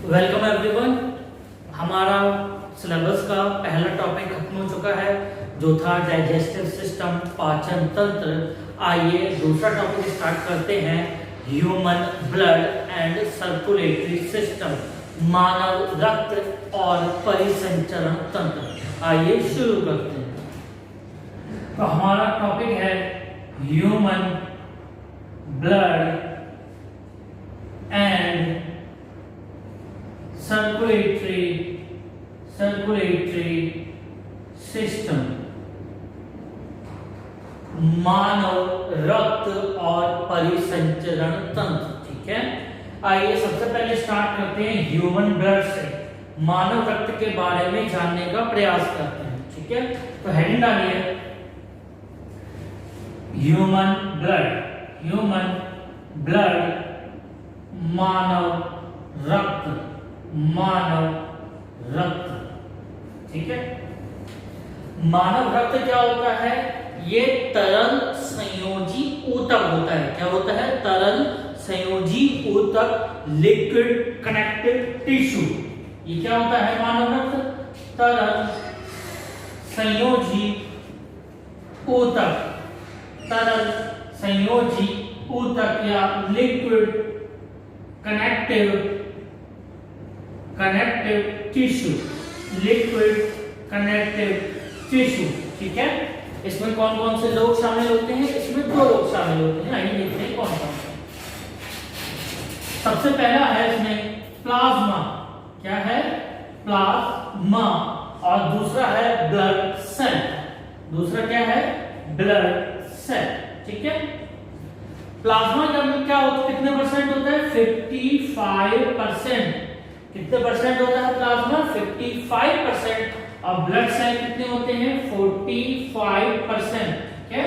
Welcome everyone. हमारा syllabus का पहला टॉपिक खत्म हो चुका है जो था डाइजेस्टिव सिस्टम, पाचन तंत्र। आइए दूसरा टॉपिक स्टार्ट करते हैं, human blood and circulatory system, मानव रक्त और परिसंचरण तंत्र। आइए शुरू करते हैं। तो हमारा टॉपिक है human blood and circulatory system, मानव रक्त और परिसंचरण तंत्र। ठीक है, आइए सबसे पहले स्टार्ट करते हैं ह्यूमन ब्लड से। मानव रक्त के बारे में जानने का प्रयास करते हैं। ठीक है, तो हेडिंग डालिए ह्यूमन ब्लड मानव रक्त। ठीक है, मानव रक्त क्या होता है? ये तरल संयोजी ऊतक होता है। क्या होता है? तरल संयोजी ऊतक, लिक्विड कनेक्टिव टिश्यू। ये क्या होता है मानव रक्त? तरल संयोजी ऊतक, तरल संयोजी ऊतक या liquid connective tissue, liquid connective tissue. ठीक है, इसमें कौन कौन से लोग शामिल होते हैं? इसमें दो लोग शामिल होते हैं। आइए देखते हैं कौन कौन से। सबसे पहला है इसमें प्लाज्मा। क्या है? प्लाज्मा। और दूसरा है ब्लड सेल। दूसरा क्या है? Blood cell. ठीक है, प्लाज्मा जब क्या होता है, कितने परसेंट होता है? 55%। कितने परसेंट होता है प्लाज्मा? 55%। और ब्लड सेल कितने होते हैं? 45%। ठीक है,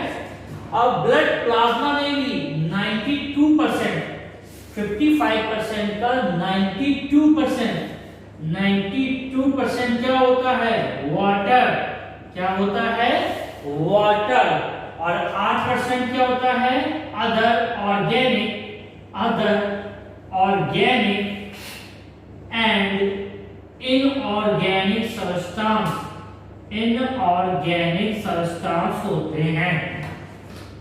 और ब्लड प्लाज्मा में भी 92%, 55% का 92% क्या होता है? वाटर। क्या होता है? वाटर। और 8% क्या होता है? Other organic and inorganic substance होते हैं।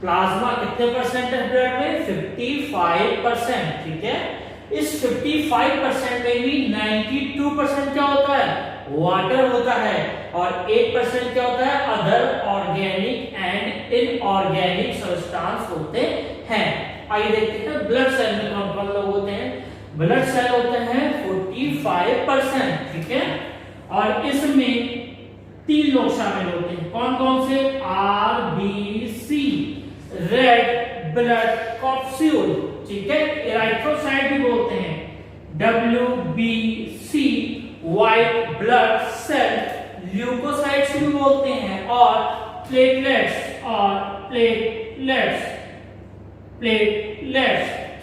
प्लाज्मा कितने परसेंट है ब्लड में? 55%। ठीक है, इस 55% में भी 92% क्या होता है? वाटर होता है। और 8% क्या होता है? Other organic and inorganic substance होते हैं। आइए देखते हैं ब्लड सेल में कौन कौन लोग होते हैं। ब्लड सेल होते हैं 45%। ठीक है, और इसमें 3 लोग शामिल होते हैं। कौन कौन से? RBC, red blood corpuscle. ठीक है, एरिथ्रोसाइट भी बोलते हैं। WBC, white blood cell, leukocytes भी बोलते हैं। और प्लेटलेट्स,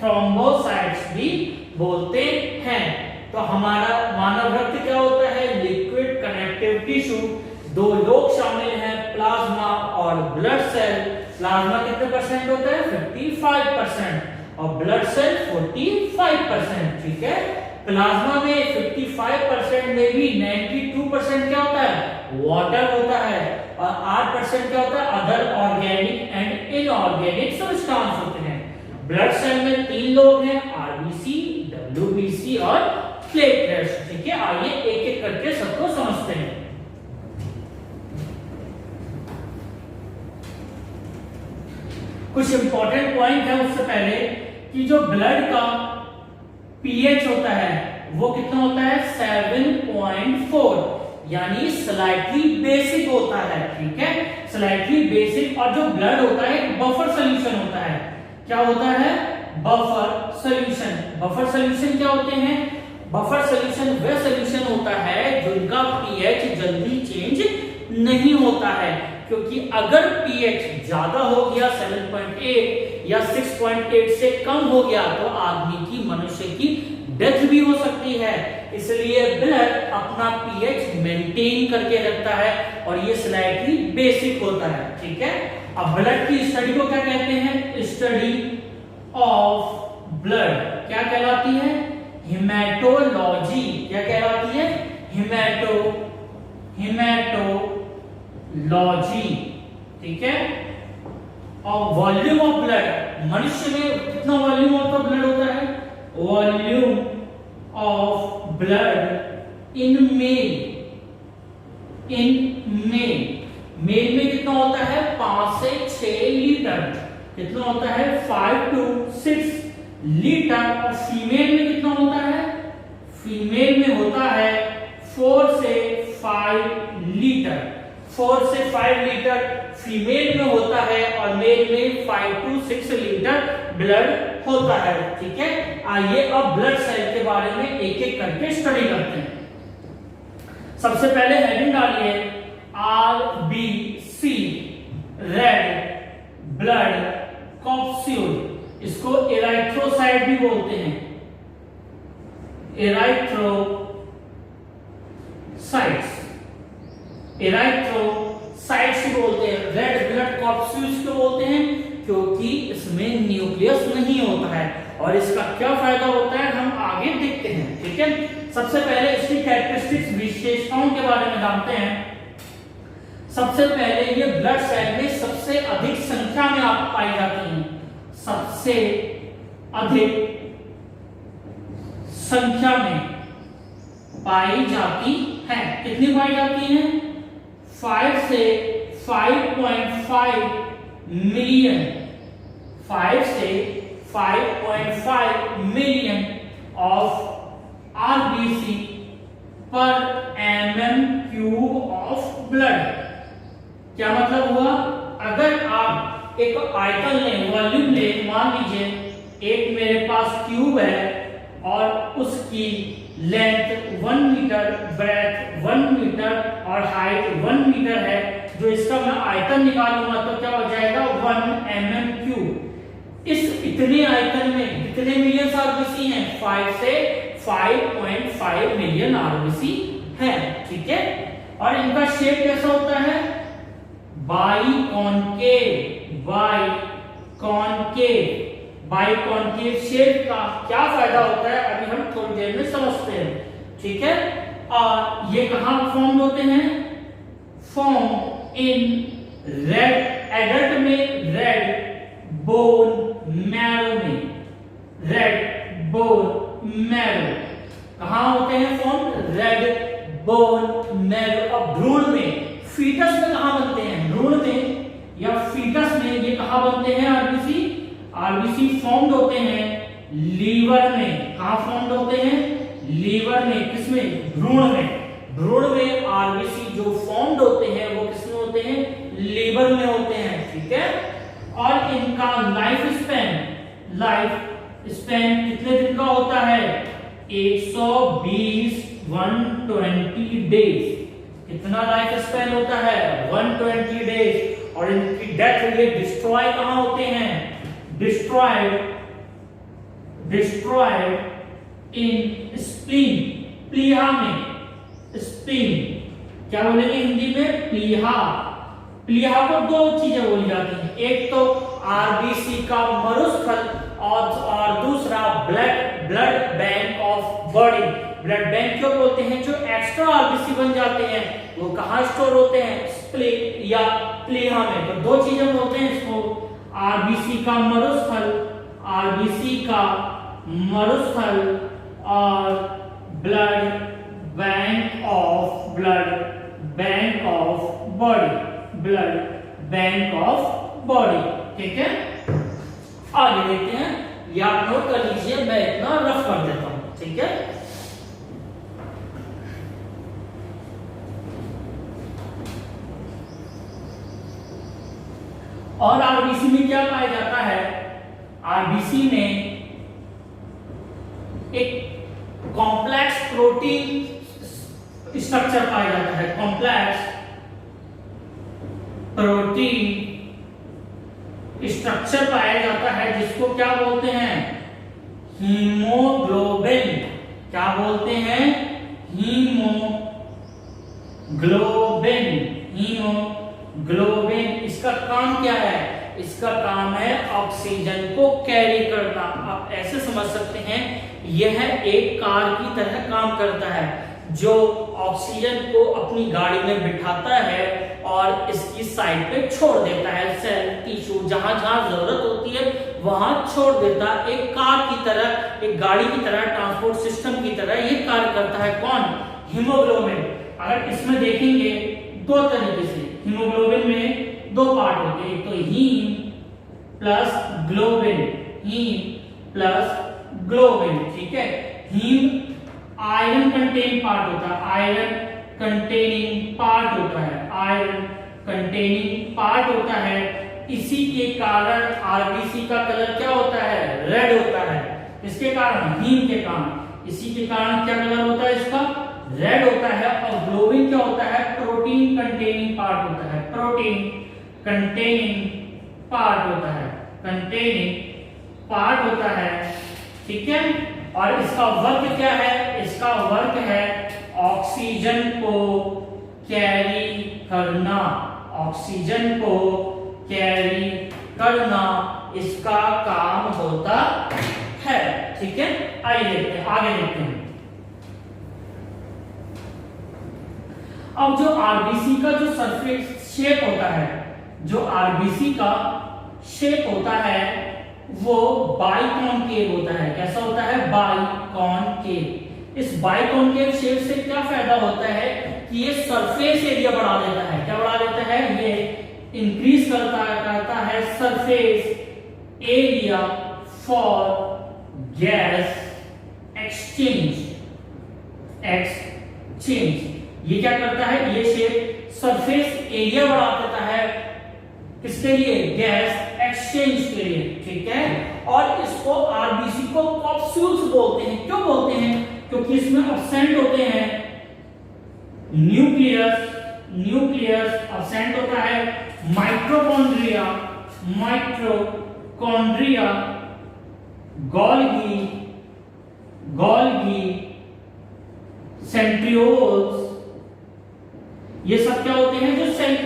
थ्रोम्बोसाइट्स भी बोलते हैं। तो हमारा मानव रक्त क्या होता है? Liquid connective tissue. 2 लोग शामिल हैं, प्लाज्मा और ब्लड सेल। प्लाज्मा कितने परसेंट होता है? 55%। और ब्लड सेल 45%। ठीक है, प्लाज्मा में 55% में भी 92% क्या होता है? वाटर होता है। और 8% क्या होता है? Other organic and inorganic substance होते हैं। ब्लड सेल में 3 लोग हैं, RBC, WBC और प्लेटलेट्स। ठीक है, आइए एक एक करके सबको समझते हैं। कुछ इंपॉर्टेंट पॉइंट है उससे पहले कि जो ब्लड का पीएच होता है वो कितना होता है? 7.4, यानी स्लाइटली बेसिक होता है। ठीक है, स्लाइटली बेसिक। और जो ब्लड होता है एक बफर सोल्यूशन होता है। क्या होता है? Buffer solution. बफर सोल्यूशन क्या होते हैं? बफर सोल्यूशन वह सोल्यूशन होता है जिनका पीएच जल्दी चेंज नहीं होता है, क्योंकि अगर पीएच ज्यादा हो गया 7.8 या 6.8 से कम हो गया तो आदमी की, मनुष्य की डेथ भी हो सकती है। इसलिए ब्लड अपना पीएच मेंटेन करके रखता है और ये स्लाइटली बेसिक होता है। ठीक है, अब ब्लड की स्टडी को क्या कहते हैं? स्टडी ऑफ ब्लड क्या कहलाती है? हिमेटोलॉजी क्या कहलाती है? हिमेटोलॉजी, ठीक है। और वॉल्यूम ऑफ ब्लड, मनुष्य में कितना वॉल्यूम ऑफ ब्लड होता है? Volume of blood in male, male में कितना होता है? 5 से 6 लीटर। कितना होता है? 5 to 6 लीटर। और फीमेल में कितना होता है? फीमेल में होता है 4 से 5 लीटर। 4 से 5 लीटर फीमेल में होता है और मेल में 5 to 6 लीटर ब्लड होता है, ठीक है। आइए अब ब्लड सेल के बारे में एक एक करके स्टडी करते हैं। सबसे पहले हेडिंग डालिए RBC, रेड ब्लड कैप्सूल। इसको एराइथ्रोसाइट भी बोलते हैं, एराइथ्रोसाइट्स बोलते हैं। रेड ब्लड कैप्सूल्स क्यों बोलते हैं? क्योंकि इसमें न्यूक्लियस नहीं होता है। और इसका क्या फायदा होता है हम आगे देखते हैं, ठीक है। सबसे पहले इसकी कैरेक्टरिस्टिक्स, विशेषताओं के बारे में जानते हैं। सबसे पहले ये ब्लड सेल में सबसे अधिक संख्या में आप पाई जाती हैं, सबसे अधिक संख्या में पाई जाती है। कितनी पाई जाती हैं? 5 से 5.5 मिलियन, 5 से 5.5 मिलियन ऑफ RBC पर mm³ ऑफ ब्लड। क्या मतलब हुआ? अगर आप एक आयतन लें, वॉल्यूम लें, मान लीजिए एक मेरे पास क्यूब है और उसकी लेंथ 1 मीटर, ब्रेथ 1 मीटर और हाइट 1 मीटर है, जो इसका मैं आयतन निकालूंगा तो क्या हो जाएगा? 1 mm³। इस इतने आयतन में कितने मिलियन RBC हैं? 5 से 5.5 मिलियन RBC है, ठीक है। और इनका शेप कैसा होता है? बाइकॉन्केव शेप का क्या फायदा होता है अभी हम थोड़ी देर में समझते हैं, ठीक है। और ये कहां फॉर्म होते हैं? फॉर्म इन रेड एडल्ट में रेड बोन मैरो में, रेड बोन मैरो कहां होते हैं? Form red bone marrow. अब भ्रूण में, फीटस में कहां बनते हैं? भ्रूण में या फीटस में ये कहां बनते हैं? आरबीसी फॉर्म्ड होते हैं लीवर में। कहां फॉर्म्ड होते हैं? लीवर में। किसमें? भ्रूण में। भ्रूण में आरबीसी जो फॉर्म्ड होते हैं वो किसमें होते हैं? लीवर में होते हैं, ठीक है। और इनका लाइफ स्पैन कितने दिन का होता है? 120 डेज। कितना लाइफ स्पैन होता है? 120 डेज। और इनकी डेथ ये डिस्ट्रॉय कहां होते हैं? डिस्ट्रॉयड इन स्प्लीन, प्लीहा में। स्प्लीन क्या बोलेंगे हिंदी में? प्लीहा। प्लीहा को दो चीजें बोली जाती हैं, एक तो आरबीसी का मरुस्थल और दूसरा blood bank of body. Blood bank क्यों बोलते हैं? जो एक्स्ट्रा आरबीसी बन जाते हैं वो कहां स्टोर होते हैं? स्प्लीन या प्लीहा में। तो दो चीजें बोलते हैं इसको, आरबीसी का मरुस्थल और ब्लड बैंक ऑफ बॉडी, ठीक है। आगे देखते हैं, या आप नोट कर लीजिए, मैं इतना रफ कर देता हूं, ठीक है। और आरबीसी में क्या पाया जाता है? आरबीसी में एक कॉम्प्लेक्स प्रोटीन स्ट्रक्चर पाया जाता है, कॉम्प्लेक्स प्रोटीन स्ट्रक्चर पाया जाता है, जिसको क्या बोलते हैं? हीमोग्लोबिन। क्या बोलते हैं? हीमोग्लोबिन। इसका काम क्या है? इसका काम है ऑक्सीजन को कैरी करना। आप ऐसे समझ सकते हैं यह एक कार की तरह काम करता है जो ऑक्सीजन को अपनी गाड़ी में बिठाता है और इसकी साइड पे छोड़ देता है। सेल टिश्यू जहां जहां जरूरत होती है वहां छोड़ देता है। एक कार की तरह, एक गाड़ी की तरह, ट्रांसपोर्ट सिस्टम की तरह ये कार्य करता है। कौन? हीमोग्लोबिन। अगर इसमें देखेंगे दो तरीके से, हीमोग्लोबिन में दो पार्ट होते हैं, एक तो heme plus globin, heme plus globin, ठीक है। हीम आयरन कंटेनिंग पार्ट होता है, आयरन कंटेनिंग पार्ट होता है, आयरन कंटेनिंग पार्ट होता है। इसी के कारण आरबीसी का कलर क्या होता है? रेड होता है। इसके कारण, हीम के कारण, इसी के कारण क्या कलर होता है इसका? रेड होता है। और ग्लोबिन क्या होता है? प्रोटीन कंटेनिंग पार्ट होता है, प्रोटीन कंटेनिंग पार्ट होता है, कंटेनिंग पार्ट होता है, ठीक है। और इसका वर्क क्या है? इसका वर्क है ऑक्सीजन को कैरी करना, ऑक्सीजन को कैरी करना इसका काम होता है, ठीक है। आइए देखते हैं, आगे देखते हैं। अब जो आरबीसी का जो सरफेस शेप होता है, जो आरबीसी का शेप होता है वो बाइकॉन्केव होता है। कैसा होता है? बाइकॉन्केव। इस बाइकॉन्केव शेप से क्या फायदा होता है कि ये सरफेस एरिया बढ़ा देता है। क्या बढ़ा देता है? ये इंक्रीज करता है surface area for gas exchange. ये क्या करता है? ये शेप सरफेस एरिया बढ़ा देता है, किसके लिए? गैस एक्सचेंज के लिए, ठीक है। और इसको आरबीसी को कॉप्सूल्स बोलते हैं। क्यों बोलते हैं? क्योंकि इसमें अब्सेंट होते हैं न्यूक्लियस, न्यूक्लियस अब्सेंट होता है, mitochondria, mitochondria, Golgi, Golgi, centrioles, ये सब क्या होते हैं? जो सेल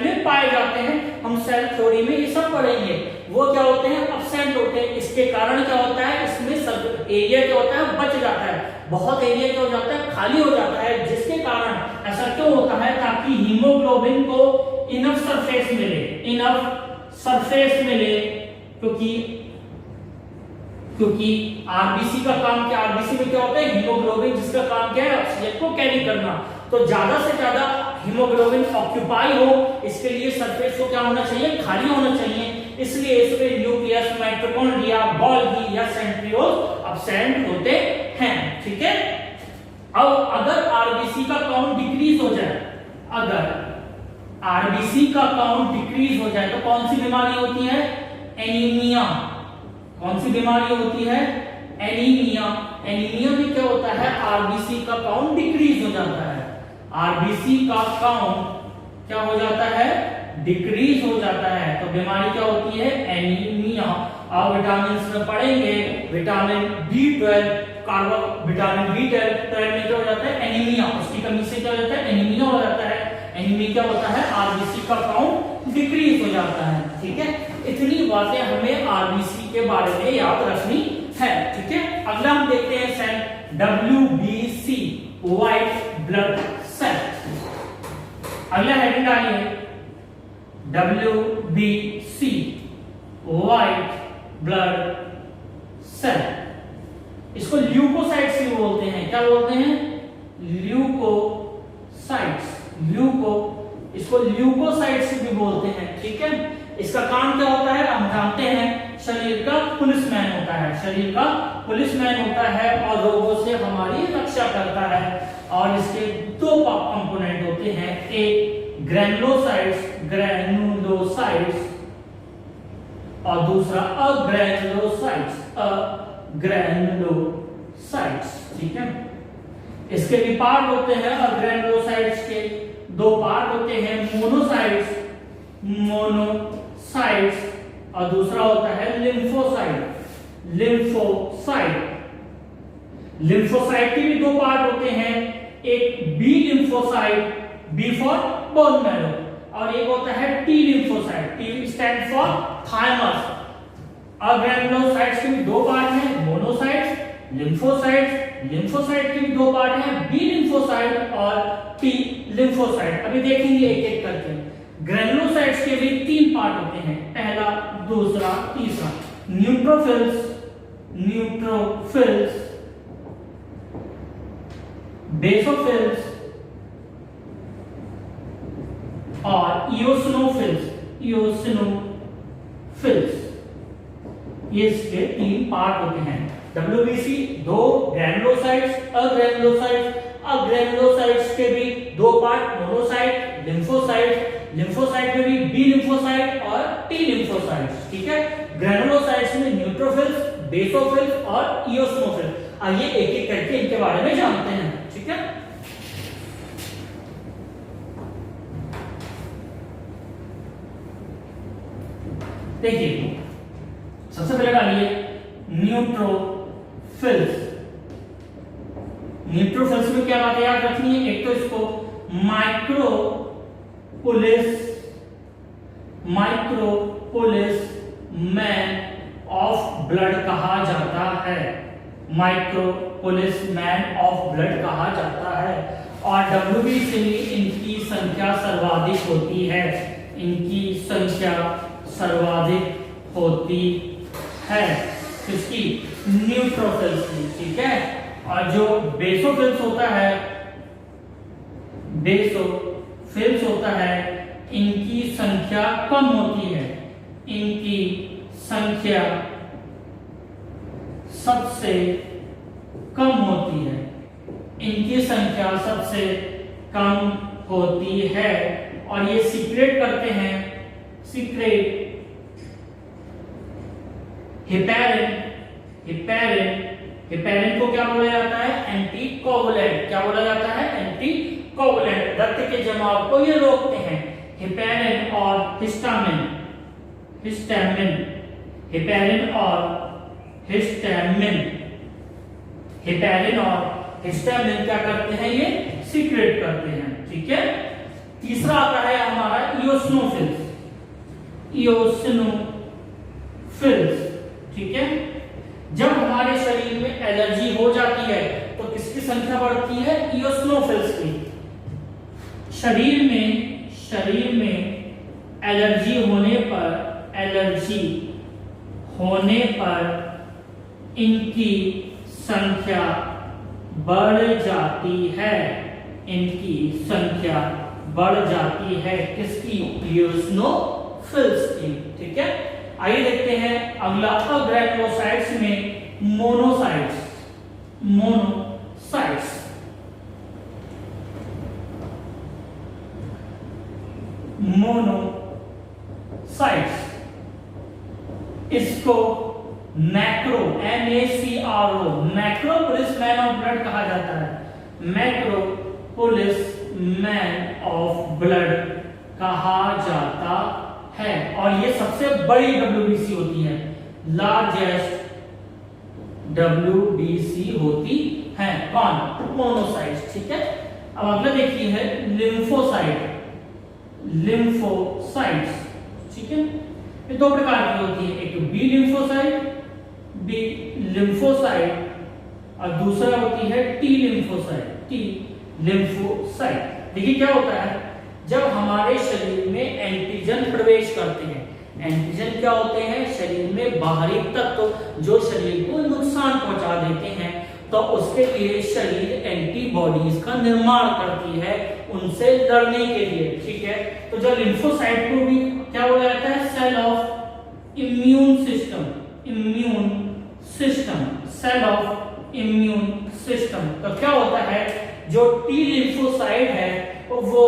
में पाए जाते हैं। हम सेल थ्योरी में ये सब पढ़ेंगे। वो क्या होते हैं? अब्सेंट होते हैं। इसके कारण क्या होता है? इसमें सब एरिया क्या होता है? बच जाता है। बहुत एरिया क्या हो जाता है? खाली हो जाता है। जिसके कारण ऐसा क्यों होता है? ताकि हीमोग्लोबिन को इनफ सरफेस मिले, इनफ सरफेस मिले। क्योंकि आरबीसी का काम क्या? आरबीसी में क्या होता है? हीमोग्लोबिन, जिसका काम क्या है? ऑक्सीजन को कैरी करना। तो ज्यादा से ज्यादा हीमोग्लोबिन ऑक्यूपाई हो, इसके लिए सरफेस को क्या होना चाहिए? खाली होना चाहिए। इसलिए इसमें न्यूक्लियस, माइटोकॉन्ड्रिया, गोल्गी या सेंट्रियोल्स अब्सेंट होते हैं, ठीक है। अब अगर आरबीसी का काउंट डिक्रीज हो जाए, अगर आरबीसी का काउंट डिक्रीज हो जाए तो कौन सी बीमारी होती है? एनीमिया। कौन सी बीमारी होती है? एनीमिया। एनीमिया में क्या होता है? आरबीसी का काउंट डिक्रीज हो जाता है। आरबीसी का काउंट क्या हो जाता है? डिक्रीज हो जाता है। तो बीमारी क्या होती है? एनीमिया। अब विटामिन में पढ़ेंगे, विटामिन B12, विटामिन B12 में क्या हो जाता है? एनीमिया। उसकी कमी से क्या हो जाता है? एनीमिया हो जाता है। एनीमिया क्या होता है? आरबीसी का काउंट डिक्रीज हो जाता है, ठीक है। इतनी बातें हमें आरबीसी के बारे में याद रखनी है, ठीक है। अगला हम देखते हैं cell WBC, white blood cell. अगला हेडिंग डालिए WBC, व्हाइट ब्लड सेल। इसको ल्यूकोसाइट्स भी बोलते हैं। क्या बोलते हैं? ल्यूकोसाइट्स, इसको ल्यूकोसाइट्स भी बोलते हैं, ठीक है। इसका काम क्या होता है? हम जानते हैं शरीर का पुलिसमैन होता है, शरीर का पुलिसमैन होता है और रोगों से हमारी रक्षा करता है। और इसके दो कंपोनेंट होते हैं, एक ग्रैनुलोसाइट्स, ग्रैनुलोसाइट्स, और दूसरा अग्रैनुलोसाइट्स, अग्रैनुलोसाइट्स, ठीक है। इसके भी पार्ट होते हैं। अग्रैनुलोसाइट्स के दो पार्ट होते हैं, मोनोसाइट्स, मोनोसाइट्स, और दूसरा होता है लिम्फोसाइट, लिम्फोसाइट। लिम्फोसाइट के भी दो पार्ट होते हैं, एक B lymphocyte, B for bone marrow, और एक होता है T lymphocyte, T stand for thymus. Agranulocytes के भी दो पार्ट हैं, मोनोसाइट्स लिम्फोसाइट, लिम्फोसाइट के भी दो पार्ट हैं, बी लिम्फोसाइट और टी लिम्फोसाइट। अभी देखेंगे एक एक करके। ग्रैनुलोसाइट्स के भी तीन पार्ट होते हैं, पहला, दूसरा, तीसरा। न्यूट्रोफिल्स, न्यूट्रोफिल्स, बेसोफिल्स और इओसिनोफिल्स, इओसिनोफिल्स। ये इसके तीन पार्ट होते हैं। डब्ल्यूबीसी दो, ग्रैनुलोसाइट्स, अग्रैनुलोसाइट्स। अग्रैनुलोसाइट्स के भी दो पार्ट, मोनोसाइट, लिम्फोसाइट। लिम्फोसाइट में भी बी लिम्फोसाइट और टी लिम्फोसाइट्स, ठीक है। ग्रैनुलोसाइट्स में न्यूट्रोफिल्स, बेसोफिल्स और इओसिनोफिल्स। आइए एक एक करके इनके बारे में जानते हैं, ठीक है। देखिए सबसे पहले डालिए न्यूट्रोफिल्स। न्यूट्रोफिल्स में क्या बात याद रखनी है, एक तो इसको माइक्रोपोलिस मैन ऑफ ब्लड कहा जाता है। माइक्रोपोलिस मैन ऑफ ब्लड कहा जाता है। और डब्ल्यूबीसी में इनकी संख्या सर्वाधिक होती है, इनकी संख्या सर्वाधिक होती है किसकी, न्यूट्रोफिल्स की, ठीक है। और जो बेसोफिल्स होता है, बेसोफिल्स होता है, इनकी संख्या कम होती है, इनकी संख्या सबसे कम होती है, इनकी संख्या सबसे कम होती है। और ये सीक्रेट करते हैं, सीक्रेट हेपेरिन। हेपेरिन को क्या बोला जाता है, एंटीकोगुलेंट। क्या बोला जाता है, एंटीकोगुलेंट। रक्त के जमाव को ये रोकते हैं। हेपेरिन और हिस्टामिन, हेपेरिन और हिस्टामिन क्या करते हैं, ये सीक्रेट करते हैं, ठीक है। तीसरा आता है हमारा इओसिनोफिल्स, ठीक है। जब हमारे शरीर में एलर्जी हो जाती है तो किसकी संख्या बढ़ती है, इओसिनोफिल्स की। शरीर में एलर्जी होने पर इनकी संख्या बढ़ जाती है, इनकी संख्या बढ़ जाती है किसकी, इओसिनोफिल्स की, ठीक है। आइए देखते हैं अगला, अग्रैनुलोसाइट्स में मोनोसाइट्स। इसको macro, MACRO, macro policeman of blood कहा जाता है। मैक्रोपोलिस मैन ऑफ ब्लड कहा जाता है। और ये सबसे बड़ी डब्ल्यूबीसी होती है, लार्जेस्ट डब्ल्यूबीसी होती है। कौन, मोनोसाइट्स, ठीक है। अब अगला देखिए है लिम्फोसाइट्स, ठीक है। ये दो प्रकार की होती है, एक बी लिम्फोसाइट और दूसरा होती है टी लिम्फोसाइट। देखिए क्या होता है, जब हमारे शरीर में एंटीजन प्रवेश करते हैं, एंटीजन क्या होते हैं, शरीर में बाहरी तत्व जो शरीर को नुकसान पहुंचा देते हैं, तो उसके लिए शरीर एंटीबॉडीज का निर्माण करती है उनसे लड़ने के लिए, ठीक है। तो जब लिम्फोसाइट को भी क्या बोला जाता है, सेल ऑफ इम्यून सिस्टम। तो क्या होता है, जो टी लिम्फोसाइट है वो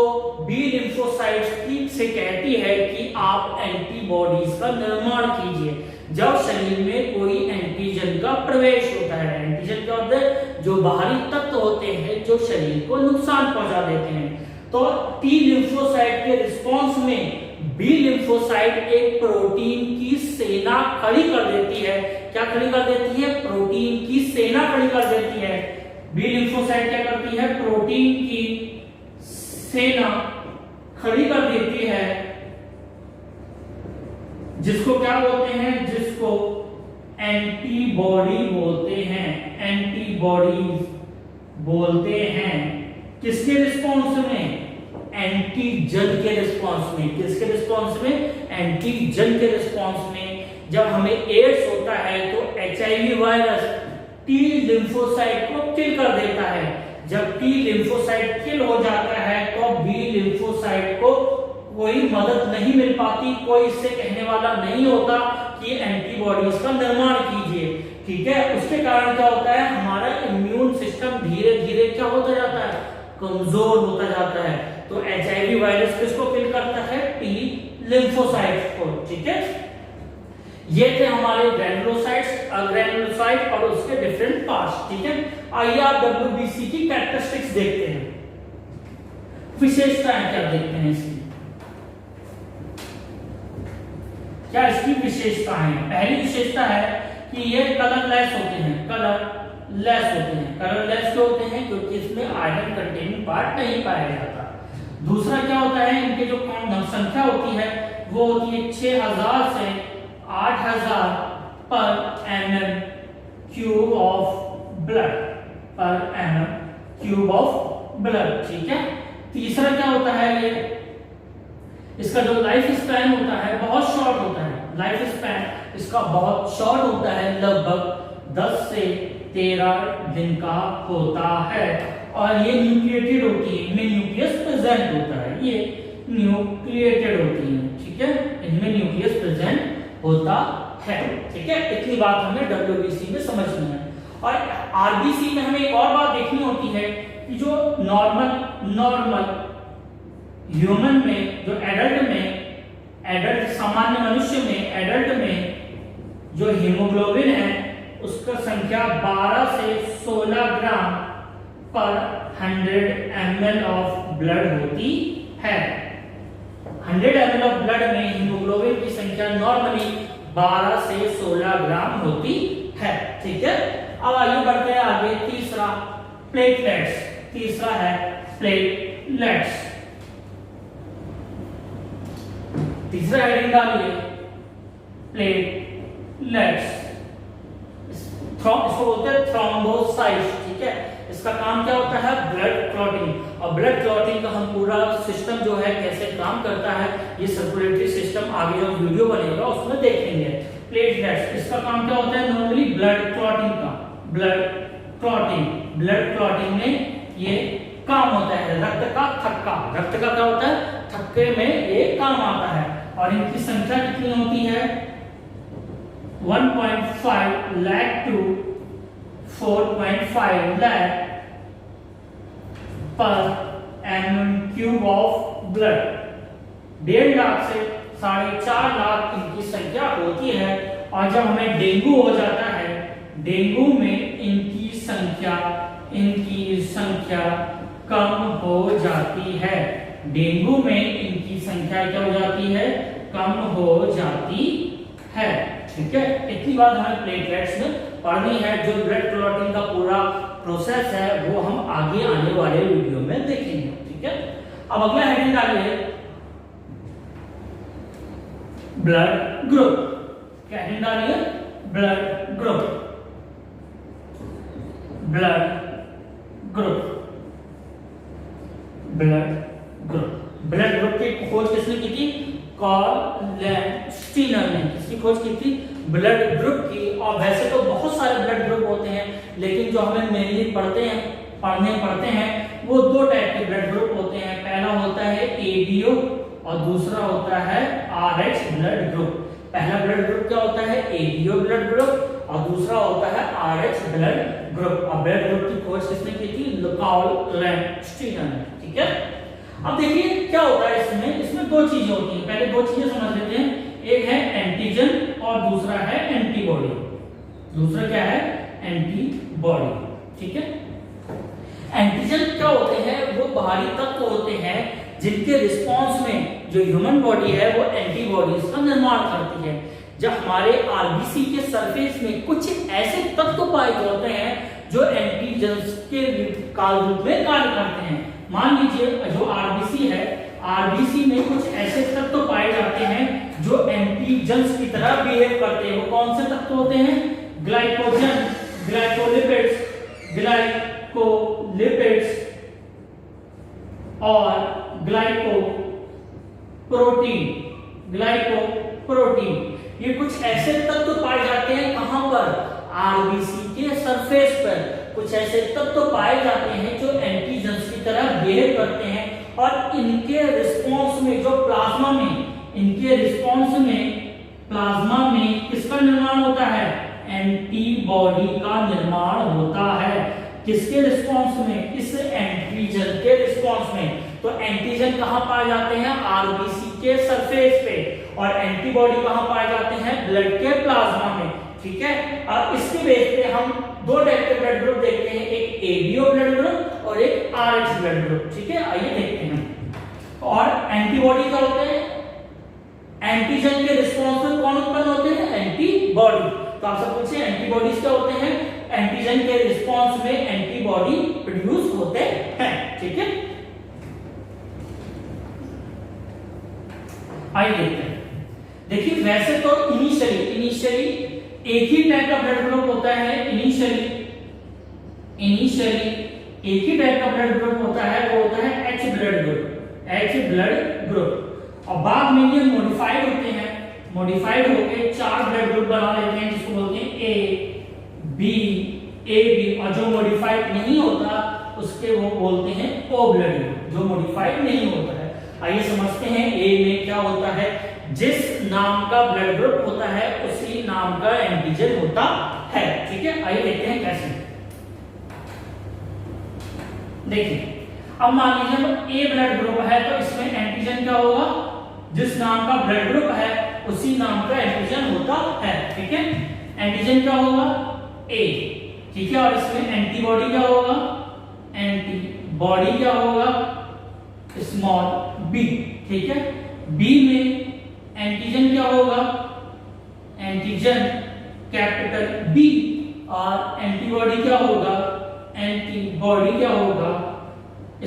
बी लिम्फोसाइट से कहती है कि आप एंटीबॉडीज का निर्माण कीजिए। जब शरीर में कोई एंटीजन का प्रवेश होता है, एंटीजन क्या होता है, जो बाहरी तत्व होते हैं जो शरीर को नुकसान पहुंचा देते हैं, तो टी लिम्फोसाइट के रिस्पॉन्स में बी लिम्फोसाइट एक प्रोटीन की सेना खड़ी कर देती है। क्या खड़ी कर देती है, प्रोटीन की सेना खड़ी कर देती है। बी लिम्फोसाइट क्या करती है, प्रोटीन की सेना खड़ी कर देती है, जिसको क्या बोलते हैं, जिसको एंटीबॉडी बोलते हैं। एंटीबॉडीज बोलते हैं। किसके रिस्पॉन्स में? एंटीजन के रिस्पॉन्स में। किसके रिस्पॉन्स में? एंटीजन के रिस्पॉन्स में। जब हमें एड्स होता है तो एचआईवी वायरस टी लिम्फोसाइट को किल कर देता है। जब टी लिम्फोसाइट किल हो जाता है तो बी लिम्फोसाइट को कोई मदद नहीं मिल पाती, कोई इससे कहने वाला नहीं होता कि एंटीबॉडीज का निर्माण कीजिए। ठीक है, उसके कारण क्या होता है, हमारा इम्यून सिस्टम धीरे धीरे क्या होता जाता है, कमजोर होता जाता है। तो एचआईवी वायरस किसको किल करता है? टी लिम्फोसाइट्स को। ठीक है, ये थे हमारे ग्रैनुलोसाइट्स, अग्रैनुलोसाइट और उसके डिफरेंट पार्ट्स। ठीक है, आइए आप डब्ल्यूबीसी की कैरेक्टरिस्टिक्स देखते हैं, विशेषताएं क्या देखते हैं इसकी, क्या इसकी विशेषता है। पहली विशेषता है कि ये कलरलेस होते हैं। कलरलेस होते हैं। कलरलेस क्यों होते हैं? क्योंकि इसमें आयरन कंटेनिंग पार्ट नहीं पाया जाता। दूसरा क्या होता है, इनके जो संख्या होती है वो होती है 6000 से 8000 पर एमएम क्यूब ऑफ ब्लड, पर एमएम क्यूब ऑफ ब्लड। ठीक है, तीसरा क्या होता है, ये इसका जो लाइफ स्पैन होता है बहुत शॉर्ट होता है। लाइफ स्पैन इसका बहुत शॉर्ट होता है, लगभग 10 से 13 दिन का होता है। और ये न्यूक्लिएटेड होती है, इनमें न्यूक्लियस प्रेजेंट होता है, ये न्यूक्लिएटेड होती है। ठीक है, इनमें न्यूक्लियस प्रेजेंट होता है। ठीक है, इतनी बात हमें डब्ल्यूबीसी में समझनी है। और आरबीसी में हमें एक और बात देखनी होती है कि जो नॉर्मल ह्यूमन में, जो एडल्ट सामान्य मनुष्य में, एडल्ट में जो हीमोग्लोबिन है उसका संख्या 12 से 16 ग्राम पर 100 ml ऑफ ब्लड होती है। 100 ml ऑफ ब्लड में हीमोग्लोबिन की संख्या नॉर्मली 12 से 16 ग्राम होती है। ठीक है, अब आइए बढ़ते हैं आगे। तीसरा प्लेटलेट्स। तीसरा है प्लेटलेट्स। तीसरा हेडिंग डालिए प्लेटलेट्स। इसको बोलते हैं थ्रोम्बोसाइट्स। ठीक है, इसका काम क्या होता है, ब्लड क्लॉटिंग। और ब्लड क्लॉटिंग का हम पूरा सिस्टम जो है कैसे काम करता है, ये सर्कुलेटरी सिस्टम आगे जो वीडियो बनेगा उसमें देखेंगे। प्लेटलेट्स, इसका काम क्या होता है, नॉर्मली ब्लड क्लॉटिंग का। ब्लड क्लॉटिंग में ये काम होता है। रक्त का थक्का, रक्त का क्या होता है, थक्के में ये काम आता है। और इनकी संख्या कितनी होती है, 1.5 लाख टू 4.5 लाख पर MM cube of blood. 1.5 lakh से 4.5 लाख इनकी संख्या होती है। और जब हमें डेंगू हो जाता है, डेंगू में इनकी संख्या कम हो जाती है। डेंगू में इनकी संख्या क्या हो जाती है, कम हो जाती है। ठीक है, इतनी बात हमें प्लेटलेट्स में पढ़नी है। जो ब्लड क्लॉटिंग का पूरा प्रोसेस है वो हम आगे आने वाले वीडियो में देखेंगे। ठीक है, अब अगला हेडिंग डालिए ब्लड ग्रुप। क्या हेडिंग डालिए, blood group. Blood group blood group की खोज किसने की थी, कार्ल लैंडस्टीनर ने। किसकी खोज की थी, ब्लड ग्रुप की। और वैसे तो बहुत सारे ब्लड ग्रुप होते हैं, लेकिन जो हमें मेनली पढ़ते हैं वो 2 टाइप के ब्लड ग्रुप होते हैं। पहला होता है एबीओ और दूसरा होता है आरएच ब्लड ग्रुप। पहला ब्लड ग्रुप क्या होता है, एबीओ ब्लड ग्रुप, और दूसरा होता है आरएच ब्लड ग्रुप। और ब्लड ग्रुप की खोज किसने की थी, कार्ल लैंडस्टीनर ने। ठीक है, अब देखिए क्या होता है इसमें 2 चीजें होती हैं। पहले 2 चीजें समझ लेते हैं, एक है एंटीजन और दूसरा है एंटीबॉडी। दूसरा क्या है, एंटीबॉडी। ठीक है, एंटीजन क्या होते हैं, वो बाहरी तत्व होते हैं जिनके रिस्पॉन्स में जो ह्यूमन बॉडी है वो एंटीबॉडीज का निर्माण करती है। जब हमारे आरबीसी के सरफेस में कुछ ऐसे तत्व पाए जाते हैं जो एंटीजन के रूप में कार्य करते हैं। मान लीजिए जो आरबीसी है, आरबीसी में कुछ ऐसे तत्व पाए जाते हैं जो एंटीजन्स की तरह बिहेव करते हैं। वो कौन से तत्व होते हैं, ग्लाइकोजन, ग्लाइकोलिपिड्स और ग्लाइकोप्रोटीन, ये कुछ ऐसे तत्व पाए जाते हैं कहां पर, आरबीसी के सरफेस पर। कुछ ऐसे तत्व पाए जाते हैं जो एंटीजन्स की तरह बिहेव करते हैं और इनके रिस्पॉन्स में जो प्लाज्मा में किसका निर्माण होता है, एंटीबॉडी का निर्माण होता है। किसके रिस्पॉन्स में, इस एंटीजन के रिस्पॉन्स में। तो एंटीजन कहां पाए जाते हैं, आरबीसी के सरफेस पे, और एंटीबॉडी कहां पाए जाते हैं, ब्लड के प्लाज्मा में। ठीक है, और इसके बेस पे हम दो टाइप के ब्लड ग्रुप देखते हैं, एक एबीओ ब्लड ग्रुप और एक आरएच ब्लड ग्रुप। ठीक है, आइए देखते हैं। और एंटीबॉडी क्या होते हैं, एंटीजन के रिस्पॉन्स में कौन उत्पन्न होते हैं, एंटीबॉडी। तो आप सब पूछे एंटीबॉडीज क्या होते हैं, एंटीजन के रिस्पॉन्स में एंटीबॉडी प्रोड्यूस होते हैं। ठीक है, आइए देखते हैं। देखिए वैसे तो इनिशियली एक ही टाइप का ब्लड ग्रुप होता है, इनिशियली एक ही टाइप का ब्लड ग्रुप होता है, वो होता है एच ब्लड ग्रुप। और बाद में ये मॉडिफाइड होते हैं, मॉडिफाइड होकर चार ब्लड ग्रुप बना लेते हैं, जिसको बोलते हैं ए बी। और जो मॉडिफाइड नहीं होता उसके वो बोलते हैं ओ ब्लड ग्रुप, जो मॉडिफाइड नहीं होता है। आइए समझते हैं ए में क्या होता है। जिस नाम का ब्लड ग्रुप होता है उसी नाम का एंटीजन होता है। ठीक है, आइए देखते हैं कैसे। देखिए, अब मान लीजिए ए ब्लड ग्रुप है तो इसमें एंटीजन क्या होगा, जिस नाम का ब्लड ग्रुप है उसी नाम का एंटीजन होता है। ठीक है, एंटीजन क्या होगा, ए। ठीक है, और इसमें एंटीबॉडी क्या होगा, स्मॉल बी। ठीक है, बी में एंटीजन क्या होगा, एंटीजन कैपिटल बी, और एंटीबॉडी क्या होगा,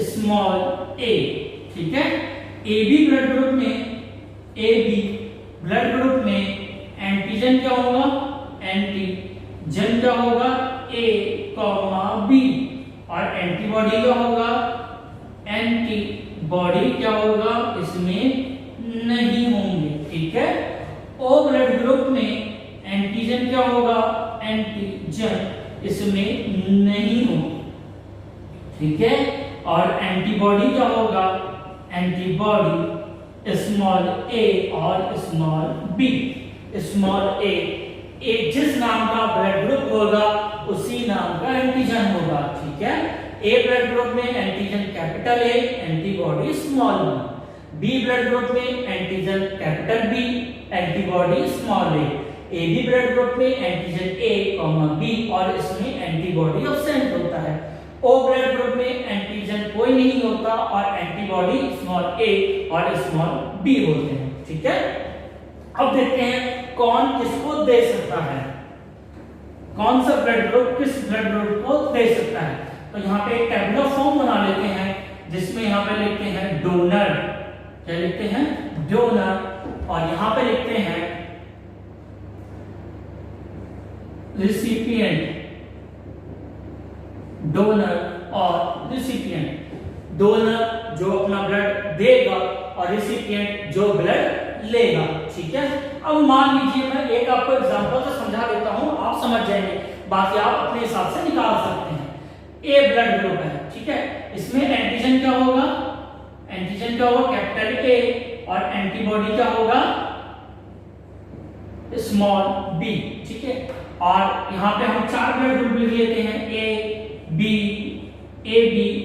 स्मॉल ए। ठीक है, एबी ब्लड ग्रुप में एंटीजन क्या होगा, ए कॉमा बी, और एंटीबॉडी क्या होगा, इसमें नहीं होंगे। ठीक है, ओ ब्लड ग्रुप में एंटीजन क्या होगा, इसमें नहीं होगा। ठीक है, और एंटीबॉडी क्या होगा, स्मॉल ए और स्मॉल बी। स्मॉल ए जिस नाम का ब्लड ग्रुप होगा उसी नाम का एंटीजन होगा। ठीक है, ए ब्लड ग्रुप में antigen capital A, antibody small B blood group में antigen capital B, antibody small A B blood group में एंटीजन ए कॉमा बी, और इसमें एंटीबॉडी एब्सेंट होता है। ओ ब्लड ग्रुप में एंटीजन कोई नहीं होता और एंटीबॉडी स्मॉल ए और स्मॉल बी होते हैं। ठीक है, अब देखते हैं कौन किसको दे सकता है, कौन सा ब्लड ग्रुप किस ब्लड ग्रुप को दे सकता है। तो यहाँ पे एक टेबुलर फॉर्म बना लेते हैं, जिसमें यहाँ पे लिखते हैं डोनर, क्या लिखते हैं, डोनर, और यहाँ पे लिखते हैं रिसिपिएंट, डोनर और रिसिपिएंट। डोनर जो अपना ब्लड देगा और रिसिपिएंट जो ब्लड लेगा। ठीक है, अब मान लीजिए मैं एक आपको एग्जांपल से समझा देता हूं, आप समझ जाएंगे, बाकी आप अपने हिसाब से निकाल सकते हैं। ए ब्लड ग्रुप है, ठीक है, इसमें एंटीजन क्या होगा, कैपिटल ए, और एंटीबॉडी क्या होगा, स्मॉल बी। ठीक है, और यहाँ पे हम चार ब्लड ग्रुप लिख लेते हैं, ए बी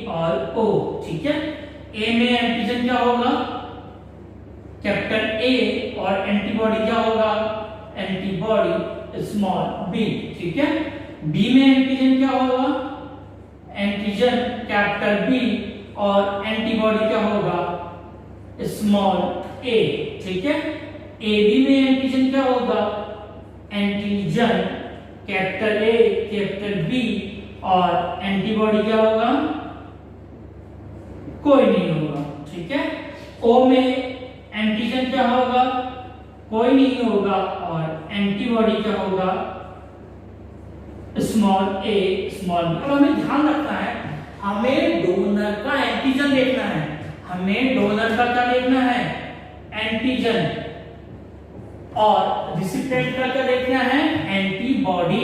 और ओ। ठीक है, ए में एंटीजन क्या होगा, कैपिटल ए, और एंटीबॉडी क्या होगा, एंटीबॉडी स्मॉल बी। ठीक है, बी में एंटीजन क्या होगा, एंटीजन कैपिटल बी, और एंटीबॉडी क्या होगा, स्मॉल ए। ठीक है, ए बी में एंटीजन क्या होगा, antigen capital A capital B, और एंटीबॉडी क्या होगा, कोई नहीं होगा। ठीक है, ओ में एंटीजन क्या होगा, कोई नहीं होगा, और एंटीबॉडी क्या होगा, स्मॉल a स्मॉल b। अब हमें ध्यान रखना है, हमें डोनर का एंटीजन देखना है, हमें डोनर का क्या देखना है, एंटीजन, और रिसिपिएंट का क्या देखना है, एंटीबॉडी।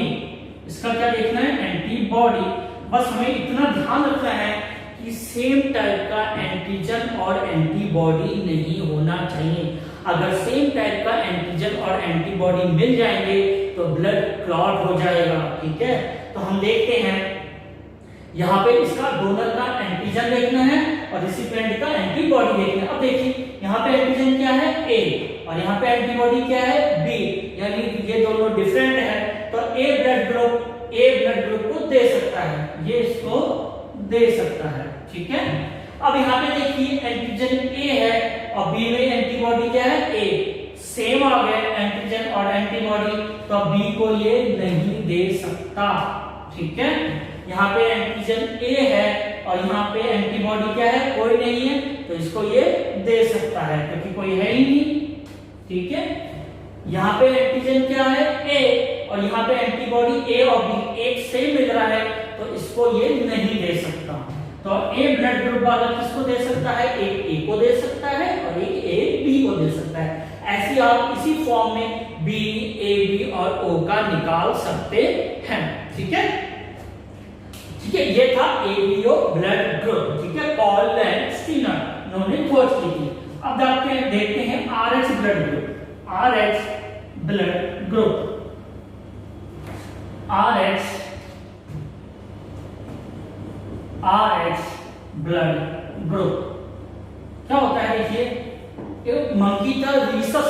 इसका क्या देखना है, एंटीबॉडी। बस हमें इतना ध्यान रखना है कि सेम टाइप का एंटीजन और एंटीबॉडी नहीं होना चाहिए। अगर सेम टाइप का एंटीजन और एंटीबॉडी मिल जाएंगे तो ब्लड क्लॉट हो जाएगा। ठीक है, तो हम देखते हैं यहाँ पे इसका डोनर का एंटीजन देखना है और रिसिपिएंट का एंटीबॉडी देखना है। अब देखिए यहाँ पे एंटीजन क्या है, A, और यहाँ पे एंटीबॉडी क्या है, B, यानी ये दोनों डिफरेंट है। तो A ब्लड ग्रुप को दे सकता है, ये इसको दे सकता है। ठीक है, अब यहाँ पे देखिए एंटीजन A है और B में एंटीबॉडी क्या है, A, सेम आ गए एंटीजन और एंटीबॉडी, तो B को ये नहीं दे सकता। ठीक है, यहाँ पे एंटीजन A है और यहाँ पे एंटीबॉडी क्या है, कोई नहीं है, तो इसको ये दे सकता है क्योंकि कोई है ही नहीं। ठीक है, यहाँ पे एंटीजन क्या है, A, और यहाँ पे एंटीबॉडी A और B एक से मिल रहा है, तो इसको ये नहीं दे सकता। तो A ब्लड ग्रुप वाला किसको दे सकता है, एक A को दे सकता है और एक A B को दे सकता है। ऐसे आप इसी फॉर्म में B, A, B और O का निकाल सकते हैं। ठीक है, ठीक है, ये था ABO ब्लड ग्रुप। ठीक है, पॉल एंड स्टीनर उन्होंने खोज की थी। अब देखते हैं RH blood group. RH blood group, RH blood group क्या होता है, देखिए एक मंकी था, रीसस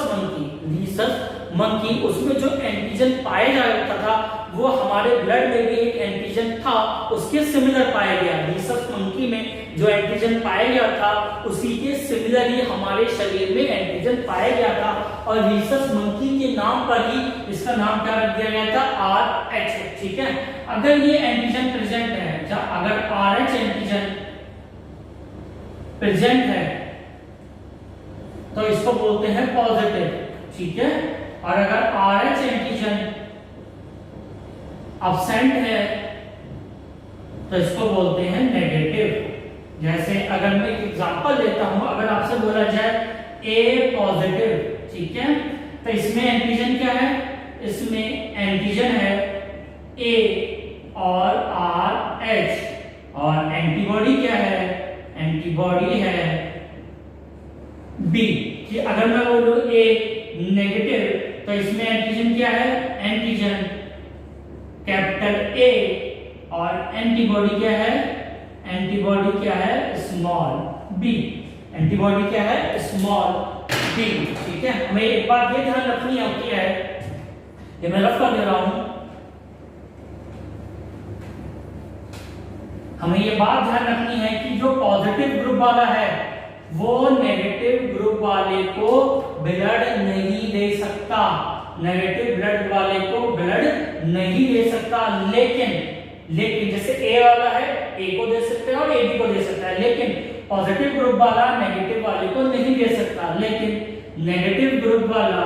मंकी, उसमें जो एंटीजन पाया जाता था वो हमारे ब्लड में भी एक एंटीजन था, उसके सिमिलर पाया गया। रीसस मंकी में जो एंटीजन पाया गया था उसी के सिमिलर ही हमारे शरीर में एंटीजन पाया गया था, और रीसस मंकी के नाम पर ही इसका नाम क्या रख दिया गया था, RH। ठीक है, अगर ये एंटीजन प्रेजेंट है, अगर RH एंटीजन प्रेजेंट है तो इसको बोलते हैं पॉजिटिव। ठीक है, और अगर RH एंटीजन अब्सेंट है तो इसको बोलते हैं नेगेटिव। जैसे अगर मैं एक एग्जांपल लेता हूं, अगर आपसे बोला जाए A पॉजिटिव, ठीक है, तो इसमें एंटीजन क्या है, इसमें एंटीजन है A और RH, और एंटीबॉडी क्या है, एंटीबॉडी है B। कि अगर मैं बोलूं A नेगेटिव तो इसमें एंटीजन क्या है, एंटीजन कैपिटल A, और एंटीबॉडी क्या है, एंटीबॉडी क्या है, स्मॉल b। एंटीबॉडी क्या है, स्मॉल b। ठीक है, हमें एक बात ये ध्यान रखनी होती है, ये मैं रफ कर दे रहा हूं, हमें ये बात ध्यान रखनी है कि जो पॉजिटिव ग्रुप वाला है वो नेगेटिव ग्रुप वाले को ब्लड नहीं दे सकता, नेगेटिव ब्लड वाले को ब्लड नहीं दे सकता। लेकिन जैसे A वाला है A को दे सकते हैं और AB को दे सकता है, लेकिन पॉजिटिव ग्रुप वाला नेगेटिव वाले को नहीं दे सकता, लेकिन नेगेटिव ग्रुप वाला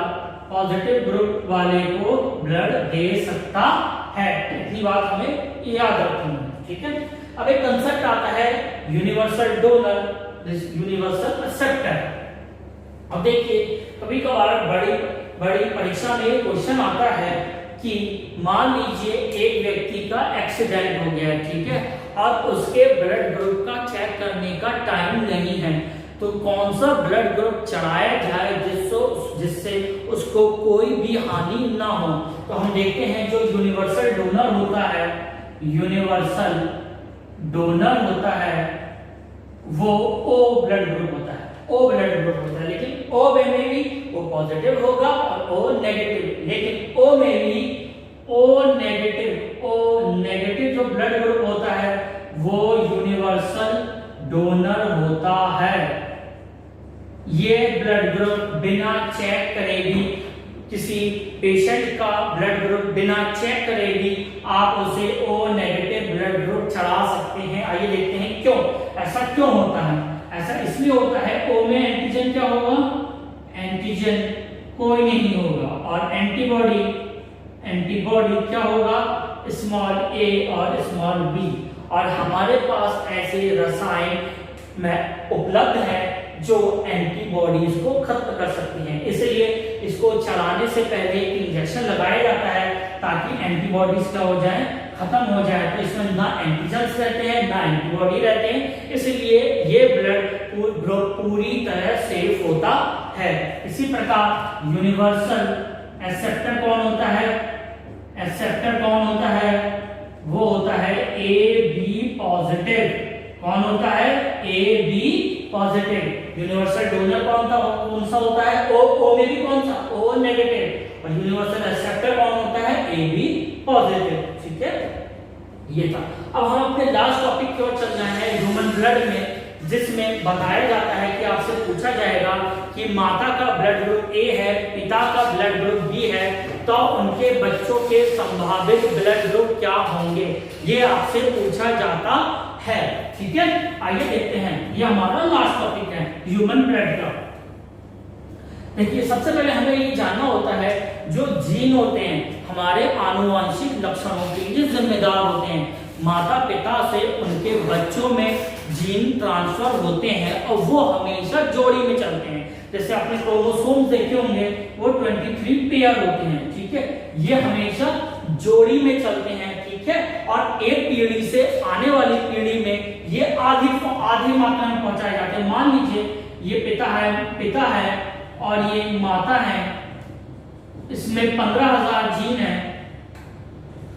पॉजिटिव ग्रुप वाले को ब्लड दे सकता है। इतनी बात हमें याद रखनी है। ठीक है, अब एक कंसेप्ट आता है यूनिवर्सल डोनर, यूनिवर्सल एक्सेप्टर। अब देखिए कभी कभार बड़ी परीक्षा में क्वेश्चन आता है कि मान लीजिए एक व्यक्ति का एक्सीडेंट हो गया, ठीक है, और उसके ब्लड ग्रुप का चेक करने का टाइम नहीं है, तो कौन सा ब्लड ग्रुप चढ़ाया जाए जिससे उसको कोई भी हानि ना हो। तो हम देखते हैं जो यूनिवर्सल डोनर होता है, यूनिवर्सल डोनर होता है वो O ब्लड ग्रुप होता है, O ब्लड ग्रुप होता है, लेकिन O में भी वो पॉजिटिव होगा और O नेगेटिव, लेकिन O में भी O नेगेटिव जो ब्लड ग्रुप होता है वो यूनिवर्सल डोनर होता है। ये ब्लड ग्रुप बिना चेक करे भी, किसी पेशेंट का ब्लड ग्रुप बिना चेक करे भी आप उसे O नेगेटिव ब्लड ग्रुप चढ़ा सकते हैं। आइए देखते हैं क्यों, ऐसा क्यों होता है। ऐसा इसलिए होता है O में एंटीजन क्या होगा, एंटीजन कोई नहीं होगा, और एंटीबॉडी क्या होगा, स्मॉल a और स्मॉल b, और हमारे पास ऐसे रसायन में उपलब्ध है जो एंटीबॉडीज को खत्म कर सकती हैं। इसलिए इसको चलाने से पहले एक इंजेक्शन लगाया जाता है ताकि एंटीबॉडीज क्या हो जाए, खत्म हो जाए। तो इसमें ना एंटीजन्स रहते हैं ना एंटीबॉडी रहते हैं, इसलिए ये ब्लड ग्रुप पूरी तरह सेफ होता है। इसी प्रकार यूनिवर्सल एक्सेप्टर कौन होता है? एक्सेप्टर कौन होता है? वो होता है AB पॉजिटिव। कौन होता है? AB positive. यूनिवर्सल डोनर कौन सा होता है? O में भी कौन सा? O negative. और यूनिवर्सल एक्सेप्टर कौन होता है? AB positive. ठीक है, ये था। अब हम अपने लास्ट टॉपिक की ओर चल रहे हैं, ह्यूमन ब्लड में, जिसमें बताया जाता है कि आपसे पूछा जाएगा कि माता का ब्लड ग्रुप A है, पिता का ब्लड ग्रुप B है, तो उनके बच्चों के संभावित ब्लड ग्रुप क्या होंगे, ये आपसे पूछा जाता है। ठीक है, आइए देखते हैं। ये हमारा लास्ट टॉपिक है ह्यूमन ब्लड का। देखिए, सबसे पहले हमें ये जानना होता है जो जीन होते हैं हमारे आनुवंशिक लक्षणों के लिए जिम्मेदार होते हैं। माता पिता से उनके बच्चों में जीन ट्रांसफर होते हैं और वो हमेशा जोड़ी में चलते हैं। जैसे आपने क्रोमोसोम देखे होंगे, वो 23 पेयर होते हैं। ठीक है, ये हमेशा जोड़ी में चलते हैं। ठीक है, और एक पीढ़ी से आने वाली पीढ़ी में ये आधी मात्रा में पहुंचाए जाते हैं। मान लीजिए ये पिता है और ये माता है, इसमें 15,000 जीन है,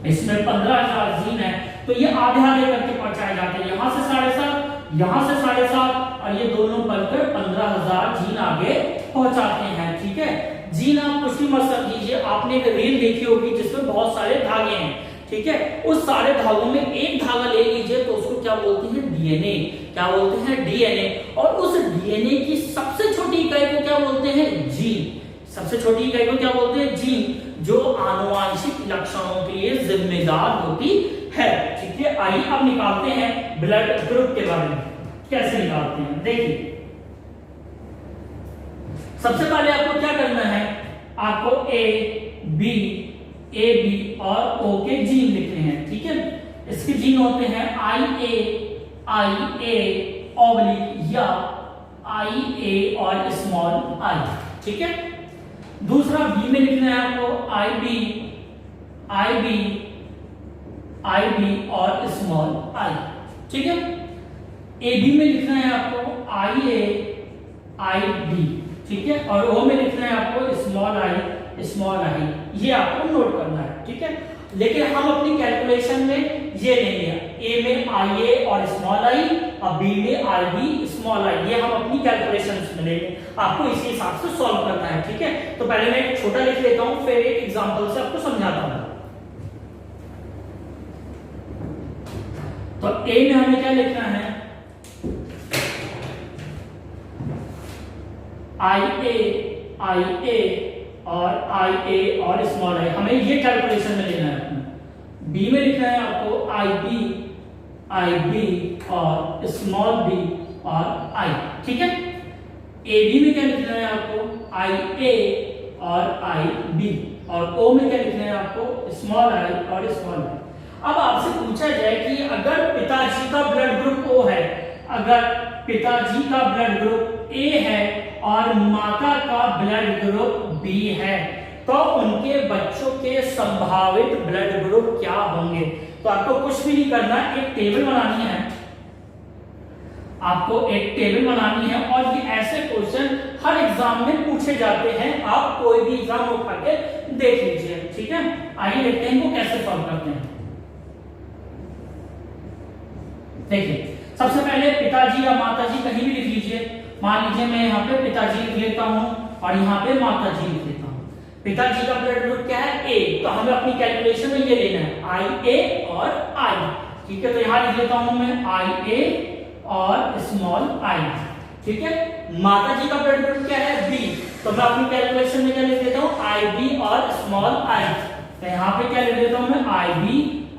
इसमें 15,000 जीन है, तो ये आधे आधे करके पहुंचाए जाते हैं। यहां से 7.5, यहां से 7.5, और ये दोनों पलकर 15,000 जीन आगे पहुंचाते हैं। ठीक है, जीन आप कुछ भी मत समझिए। आपने एक रील देखी होगी जिसमें बहुत सारे धागे हैं। ठीक है, उस सारे धागों में एक धागा ले लीजिए तो उसको क्या बोलते हैं? डीएनए। क्या बोलते हैं? डीएनए। और उस डीएनए की सबसे छोटी इकाई को क्या बोलते हैं? जीन। सबसे छोटी इकाई को क्या बोलते हैं? जीन, जो आनुवांशिक लक्षणों के लिए जिम्मेदार होती है। ठीक है, आइए अब निकालते हैं ब्लड ग्रुप के बारे में। कैसे निकालते हैं, देखिए। सबसे पहले आपको क्या करना है? आपको ए बी और ओ के जीन लिखने हैं। ठीक है, इसके जीन होते हैं IA ऑब्लिक या IA और स्मॉल आई। ठीक है, दूसरा बी में लिखना है आपको IB और स्मॉल आई। ठीक है, AB में लिखना है आपको IB। ठीक है, और O में लिखना है आपको स्मॉल आई। ये आपको नोट करना है। ठीक है, लेकिन हम अपनी कैलकुलेशन में ये नहीं लिया। A में IA और स्मॉल आई और B में IB स्मॉल आई, ये हम अपनी कैलकुलेशन में लेंगे। आपको इसी हिसाब से सॉल्व करना है। ठीक है, तो पहले मैं एक छोटा लिख लेता हूं, फिर एक एग्जांपल से आपको समझाता हूं। तो A में हमें क्या लिखना है? IA और स्मॉल आई, हमें ये कैलकुलेशन में लेना है। बी में लिखना है आपको IB और स्मॉल b और I। ठीक है, AB में क्या लिखना है आपको? IA और IB, और O में क्या लिखना है आपको? स्मॉल I और स्मॉल b। अब आपसे पूछा जाए कि अगर पिताजी का ब्लड ग्रुप O है, अगर पिताजी का ब्लड ग्रुप A है और माता का ब्लड ग्रुप B है, तो उनके बच्चों के संभावित ब्लड ग्रुप क्या होंगे? तो आपको कुछ भी नहीं करना, एक टेबल बनानी है। आपको एक टेबल बनानी है और ये ऐसे क्वेश्चन हर एग्जाम में पूछे जाते हैं। आप कोई भी एग्जाम उठा के देख लीजिए। ठीक है, आइए देखते हैं इनको कैसे सॉल्व करते हैं। देखिए, सबसे पहले पिताजी या माताजी कहीं भी लिख लीजिए। मान लीजिए मैं यहाँ पे पिताजी लिख लेता हूँ और यहाँ पे माताजी लिख लेता हूँ। पिताजी का ब्लड ग्रुप क्या है? A, तो हमें अपनी कैलकुलेशन में ये लेना है IA और I। ठीक है, तो यहाँ लिख लेता हूँ मैं IA और स्मॉल I। ठीक है, माताजी का ब्लड ग्रुप क्या है? B, तो मैं अपनी कैलकुलेशन में क्या लिख देता हूँ? IB और स्मॉल I। तो यहाँ पे क्या लिख देता हूँ मैं? IB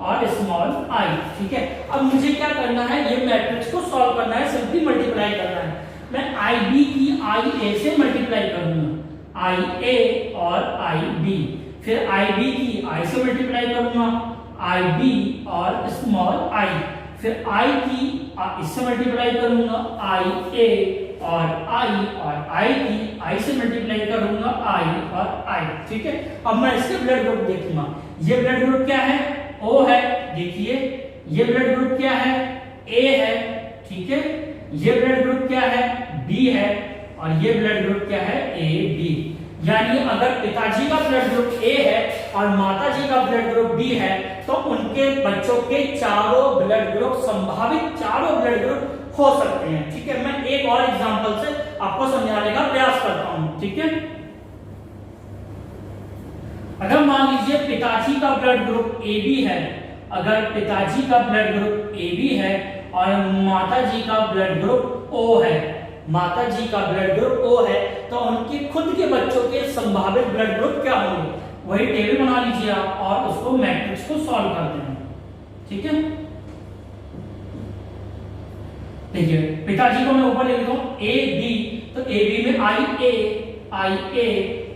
और स्मॉल I। ठीक है, अब मुझे क्या करना है? ये मैट्रिक्स को सॉल्व करना है, सिंपली मल्टीप्लाई करना है। मैं IB की IA से मल्टीप्लाई करूंगा, IA और IB, फिर IB की I से मल्टीप्लाई करूंगा IB और स्मॉल I, फिर I की इससे मल्टीप्लाई करूंगा IA और I की I से मल्टीप्लाई करूंगा I और I, ठीक है। अब मैं इसके ब्लड ग्रुप देखूंगा। ये ब्लड ग्रुप क्या है? O है, देखिए। ये ब्लड ग्रुप क्या है? A है, ठीक है। ये ब्लड ग्रुप क्या है? B है, और ये ब्लड ग्रुप क्या है? AB। यानी अगर पिताजी का ब्लड ग्रुप A है और माताजी का ब्लड ग्रुप B है, तो उनके बच्चों के चारों ब्लड ग्रुप, संभावित चारों ब्लड ग्रुप हो सकते हैं, ठीक है। मैं एक और एग्जांपल से आपको समझाने का प्रयास करता हूं, ठीक है। अगर मान लीजिए पिताजी का ब्लड ग्रुप AB है, अगर पिताजी का ब्लड ग्रुप AB है और माताजी का ब्लड ग्रुप O है, माताजी का ब्लड ग्रुप O है, तो उनके खुद के बच्चों के संभावित ब्लड ग्रुप क्या होंगे? वही टेबल बना लीजिए आप और उसको मैट्रिक्स को सॉल्व करते हैं, ठीक है। देखिए पिताजी को मैं ऊपर लिख दूं AB, तो AB में IA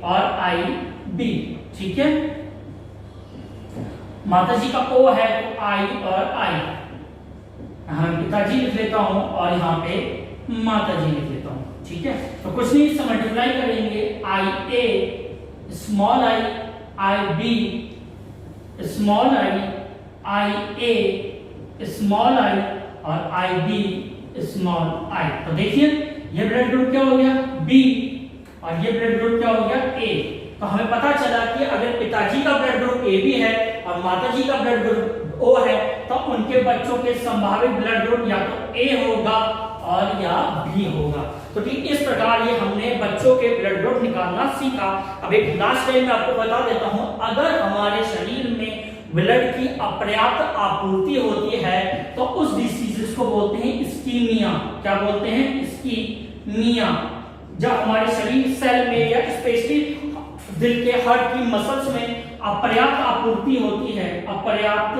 और IB, ठीक है। माताजी का O है तो I और I, यहां पिताजी लिख लेता हूं और यहाँ पे माताजी लिख लेता हूं, ठीक है। तो कुछ नहीं, इससे मल्टीप्लाई करेंगे IA small I, IB small I, IA small I और IB स्मॉल I। तो देखिए ये ब्लड ग्रुप क्या हो गया? B, और ये ब्लड ग्रुप क्या हो गया? A। तो हमें पता चला कि अगर पिताजी का ब्लड ग्रुप AB है और माताजी का ब्लड ग्रुप O है, तो उनके बच्चों के संभावित ब्लड ग्रुप या तो A होगा और या B होगा। तो ठीक इस प्रकार ये हमने बच्चों के ब्लड ग्रुप निकालना सीखा। अब एक लास्ट टाइम मैं आपको बता देता हूं, अगर हमारे शरीर में ब्लड की अपर्याप्त आपूर्ति होती है तो उस डिसीजेस को बोलते हैं इस्कीमिया। क्या बोलते हैं? इस्कीमिया। जब हमारे शरीर सेल में या स्पेशली दिल के हार्ट की मसल्स में अपर्याप्त आपूर्ति होती है, अपर्याप्त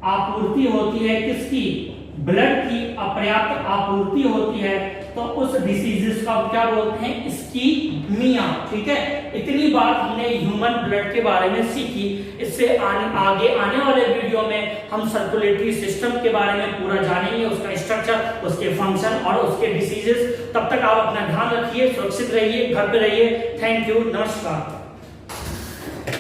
आपूर्ति होती है किसकी? ब्लड की अपर्याप्त आपूर्ति होती है, तो उस डिसीजेस का क्या बोलते हैं? इस्कीमिया, ठीक है। इतनी बात हमने ह्यूमन ब्लड के बारे में सीखी। इससे आगे आने वाले वीडियो में हम सर्कुलेटरी सिस्टम के बारे में पूरा जानेंगे, उसका स्ट्रक्चर, उसके फंक्शन और उसके डिसीजेस। तब तक आप अपना ध्यान रखिए, सुरक्षित रहिए, घर पे रहिए। थैंक यू, नमस्कार।